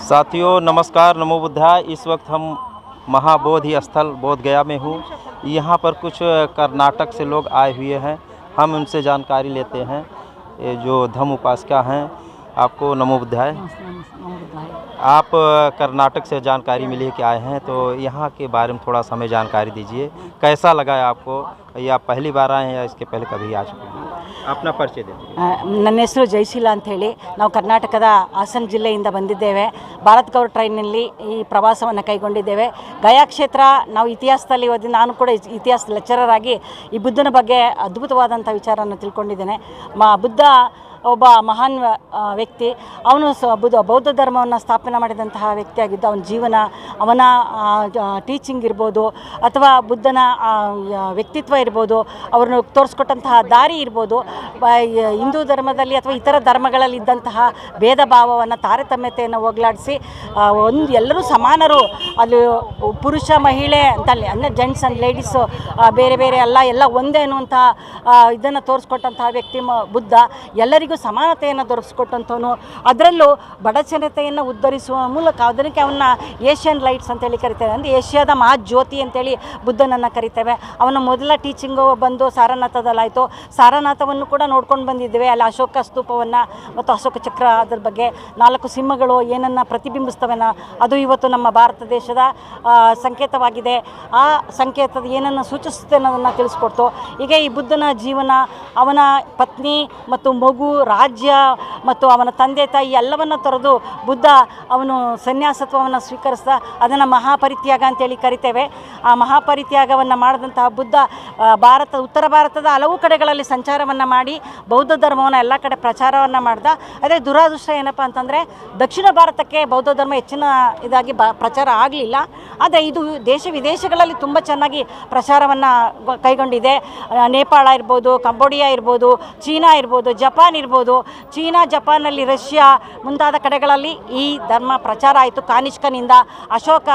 साथियों नमस्कार, नमो बुद्धाय। इस वक्त हम महाबोधि स्थल बोध गया में हूँ। यहाँ पर कुछ कर्नाटक से लोग आए हुए हैं, हम उनसे जानकारी लेते हैं। ये जो धम्म उपासिका हैं, आपको नमो बुद्धाय। आप कर्नाटक से जानकारी मिली है कि आए हैं, तो यहाँ के बारे में थोड़ा सा हमें जानकारी दीजिए। कैसा लगा है आपको? या पहली बार आए हैं या इसके पहले कभी आ चुके हैं? अपना ಪರಿಚಯ ನನ್ನ ಹೆಸರು ಜಯಶೀಲ ಅಂತ ಹೇಳಿ ನಾವು ಕರ್ನಾಟಕದ ಹಾಸನ ಜಿಲ್ಲೆಯಿಂದ ಬಂದಿದ್ದೇವೆ. ಭಾರತ್ ಗೌರವ್ ಟ್ರೈನ್ನಲ್ಲಿ ಈ ಪ್ರವಾಸವನ್ನು ಕೈಗೊಂಡಿದ್ದೇವೆ. ಗಯಾ ಕ್ಷೇತ್ರ ನಾವು ಇತಿಹಾಸದಲ್ಲಿ ಓದಿ, ನಾನು ಕೂಡ ಇತಿಹಾಸ ಲೆಕ್ಚರರ್ ಆಗಿ ಈ ಬುದ್ಧನ ಬಗ್ಗೆ ಅದ್ಭುತವಾದಂಥ ವಿಚಾರವನ್ನು ತಿಳ್ಕೊಂಡಿದ್ದೇನೆ. ಬುದ್ಧ ಒಬ್ಬ ಮಹಾನ್ ವ್ಯಕ್ತಿ. ಅವನು ಬೌದ್ಧ ಧರ್ಮವನ್ನು ಸ್ಥಾಪನೆ ಮಾಡಿದಂತಹ ವ್ಯಕ್ತಿಯಾಗಿದ್ದು, ಅವನ ಜೀವನ, ಅವನ ಟೀಚಿಂಗ್ ಇರ್ಬೋದು, ಅಥವಾ ಬುದ್ಧನ ವ್ಯಕ್ತಿತ್ವ ಇರ್ಬೋದು, ಅವ್ರನ್ನ ತೋರಿಸ್ಕೊಟ್ಟಂತಹ ದಾರಿ ಇರ್ಬೋದು, ಹಿಂದೂ ಧರ್ಮದಲ್ಲಿ ಅಥವಾ ಇತರ ಧರ್ಮಗಳಲ್ಲಿ ಇದ್ದಂತಹ ಭೇದ ಭಾವವನ್ನು, ತಾರತಮ್ಯತೆಯನ್ನು ಹೋಗಲಾಡಿಸಿ ಎಲ್ಲರೂ ಸಮಾನರು, ಅಲ್ಲಿ ಪುರುಷ ಮಹಿಳೆ ಅಂತಲ್ಲಿ ಅಂದರೆ ಜೆಂಟ್ಸ್ ಆ್ಯಂಡ್ ಲೇಡೀಸು ಬೇರೆ ಬೇರೆ ಎಲ್ಲ ಒಂದೇ ಅನ್ನುವಂಥ ಇದನ್ನು ತೋರಿಸ್ಕೊಟ್ಟಂತಹ ವ್ಯಕ್ತಿ ಬುದ್ಧ. ಎಲ್ಲರಿಗೂ ಸಮಾನತೆಯನ್ನು ದೊರಕಿಸ್ಕೊಟ್ಟಂಥವನು. ಅದರಲ್ಲೂ ಬಡ ಜನತೆಯನ್ನು ಉದ್ಧರಿಸುವ ಮೂಲಕ ಅದಕ್ಕೆ ಅವನ್ನ ಏಷ್ಯನ್ ಲೈಟ್ಸ್ ಅಂತೇಳಿ ಕರಿತೇವೆ. ಅಂದರೆ ಏಷ್ಯಾದ ಮಹಾಜ್ಯೋತಿ ಅಂತೇಳಿ ಬುದ್ಧನನ್ನು ಕರಿತೇವೆ. ಅವನ ಮೊದಲ ಟೀಚಿಂಗು ಬಂದು ಸಾರನಾಥದಲ್ಲಾಯಿತು. ಸಾರನಾಥವನ್ನು ಕೂಡ ನೋಡ್ಕೊಂಡು ಬಂದಿದ್ದೇವೆ. ಅಲ್ಲಿ ಅಶೋಕ ಸ್ತೂಪವನ್ನು ಮತ್ತು ಅಶೋಕ ಚಕ್ರ, ಅದ್ರ ಬಗ್ಗೆ 4 ಸಿಂಹಗಳು ಏನನ್ನು ಪ್ರತಿಬಿಂಬಿಸ್ತವೆ, ಅದು ಇವತ್ತು ನಮ್ಮ ಭಾರತ ದೇಶದ ಸಂಕೇತವಾಗಿದೆ. ಆ ಸಂಕೇತದ ಏನನ್ನು ಸೂಚಿಸುತ್ತೆ ಅನ್ನೋದನ್ನು ತಿಳಿಸ್ಕೊಡ್ತು. ಹೀಗೆ ಈ ಬುದ್ಧನ ಜೀವನ, ಅವನ ಪತ್ನಿ ಮತ್ತು ಮಗು, ರಾಜ್ಯ ಮತ್ತು ಅವನ ತಂದೆ ತಾಯಿ ಎಲ್ಲವನ್ನು ತೊರೆದು ಬುದ್ಧ ಅವನು ಸನ್ಯಾಸತ್ವವನ್ನು ಸ್ವೀಕರಿಸ್ದ. ಅದನ್ನು ಮಹಾಪರಿತ್ಯಾಗ ಅಂತೇಳಿ ಕರಿತೇವೆ. ಆ ಮಹಾಪರಿತ್ಯಾಗವನ್ನು ಮಾಡಿದಂತಹ ಬುದ್ಧ ಉತ್ತರ ಭಾರತದ ಹಲವು ಕಡೆಗಳಲ್ಲಿ ಸಂಚಾರವನ್ನು ಮಾಡಿ ಬೌದ್ಧ ಧರ್ಮವನ್ನು ಎಲ್ಲ ಕಡೆ ಪ್ರಚಾರವನ್ನು ಮಾಡ್ದ. ಅದೇ ದುರಾದೃಷ್ಟ ಏನಪ್ಪ ಅಂತಂದರೆ, ದಕ್ಷಿಣ ಭಾರತಕ್ಕೆ ಬೌದ್ಧ ಧರ್ಮ ಹೆಚ್ಚಿನ ಇದಾಗಿ ಪ್ರಚಾರ ಆಗಲಿಲ್ಲ. ಆದರೆ ಇದು ದೇಶ ವಿದೇಶಗಳಲ್ಲಿ ತುಂಬ ಚೆನ್ನಾಗಿ ಪ್ರಚಾರವನ್ನು ಕೈಗೊಂಡಿದೆ. ನೇಪಾಳ ಇರ್ಬೋದು, ಕಂಬೋಡಿಯಾ ಇರ್ಬೋದು, ಚೀನಾ ಇರ್ಬೋದು, ಜಪಾನ್ ಇರ್ಬೋದು. ಚೀನಾ, ಜಪಾನಲ್ಲಿ, ರಷ್ಯಾ ಮುಂತಾದ ಕಡೆಗಳಲ್ಲಿ ಈ ಧರ್ಮ ಪ್ರಚಾರ ಆಯಿತು. ಕಾನಿಷ್ಕನಿಂದ ಅಶೋಕ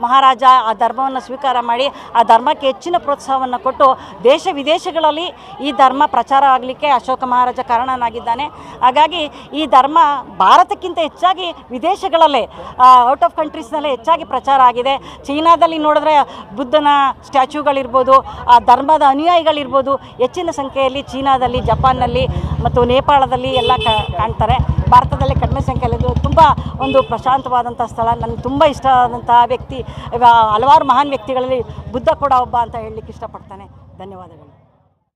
ಮಹಾರಾಜ ಆ ಧರ್ಮವನ್ನು ಸ್ವೀಕಾರ ಮಾಡಿ ಆ ಧರ್ಮಕ್ಕೆ ಹೆಚ್ಚಿನ ಪ್ರೋತ್ಸಾಹವನ್ನು ಕೊಟ್ಟು ದೇಶ ವಿದೇಶಗಳಲ್ಲಿ ಈ ಧರ್ಮ ಪ್ರಚಾರ ಆಗಲಿಕ್ಕೆ ಅಶೋಕ ಮಹಾರಾಜ ಕಾರಣನಾಗಿದ್ದಾನೆ. ಹಾಗಾಗಿ ಈ ಧರ್ಮ ಭಾರತಕ್ಕಿಂತ ಹೆಚ್ಚಾಗಿ ವಿದೇಶಗಳಲ್ಲೇ, ಔಟ್ ಆಫ್ ಕಂಟ್ರೀಸ್ನಲ್ಲೇ ಹೆಚ್ಚಾಗಿ ಪ್ರಚಾರ ಆಗಿದೆ. ಚೀನಾದಲ್ಲಿ ನೋಡಿದ್ರೆ ಬುದ್ಧನ ಸ್ಟ್ಯಾಚ್ಯೂಗಳಿರ್ಬೋದು, ಆ ಧರ್ಮದ ಅನುಯಾಯಿಗಳಿರ್ಬೋದು ಹೆಚ್ಚಿನ ಸಂಖ್ಯೆಯಲ್ಲಿ ಚೀನಾದಲ್ಲಿ, ಜಪಾನ್ನಲ್ಲಿ ಮತ್ತು ನೇಪಾಳದಲ್ಲಿ ಎಲ್ಲ ಕಾಣ್ತಾರೆ. ಭಾರತದಲ್ಲಿ ಕಡಿಮೆ ಸಂಖ್ಯೆಯಲ್ಲಿ ತುಂಬ ಒಂದು ಪ್ರಶಾಂತವಾದಂಥ ಸ್ಥಳ. ನನಗೆ ತುಂಬ ಇಷ್ಟವಾದಂತಹ ವ್ಯಕ್ತಿ, ಹಲವಾರು ಮಹಾನ್ ವ್ಯಕ್ತಿಗಳಲ್ಲಿ ಬುದ್ಧ ಕೂಡ ಒಬ್ಬ ಅಂತ ಹೇಳಲಿಕ್ಕೆ ಇಷ್ಟಪಡ್ತಾನೆ. ಧನ್ಯವಾದಗಳು.